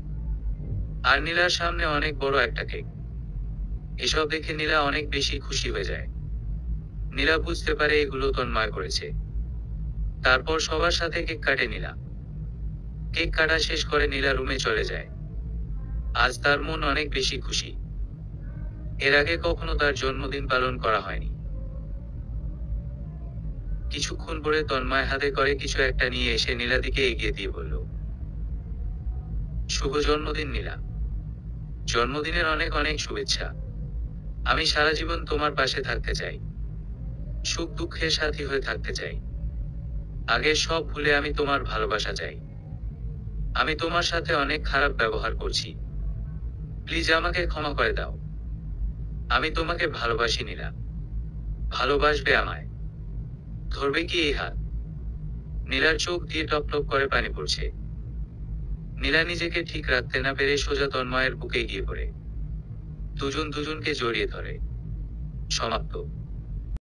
Speaker 1: আর নীলার সামনে অনেক বড় একটা কেক। এসব দেখে নীলা অনেক বেশি খুশি হয়ে যায়। নীলা বুঝতে পারে এগুলো তন্ময় করেছে। তারপর সবার সাথে কেক কাটে নীলা। কেক কাটা শেষ করে নীলা রুমে চলে যায়। আজ তার মন অনেক বেশি খুশি। এর আগে কখনো তার জন্মদিন পালন করা হয়নি। কিছুক্ষণ পরে তন্ময় হাতে করে কিছু একটা নিয়ে এসে নীলা দিকে এগিয়ে দিয়ে বলল, শুভ জন্মদিন নীলা। জন্মদিনের অনেক অনেক শুভেচ্ছা। আমি সারা জীবন তোমার পাশে থাকতে চাই। সুখ দুঃখের সাথী হয়ে থাকতে চাই। আগের সব ভুলে আমি তোমার ভালোবাসা চাই। আমি তোমার সাথে অনেক খারাপ ব্যবহার করছি। প্লিজ আমাকে ক্ষমা করে দাও। আমি তোমাকে ভালোবাসি নীলা। ভালোবাসবে আমায়? ধরবে কি এই হাত? নীলার চোখ দিয়ে টপ টপ করে পানি পড়ছে। নীলা নিজেকে ঠিক রাখতে না পেরে সোজা তন্ময়ের বুকে গিয়ে পড়ে। দুজন দুজনকে জড়িয়ে ধরে। সমাপ্ত।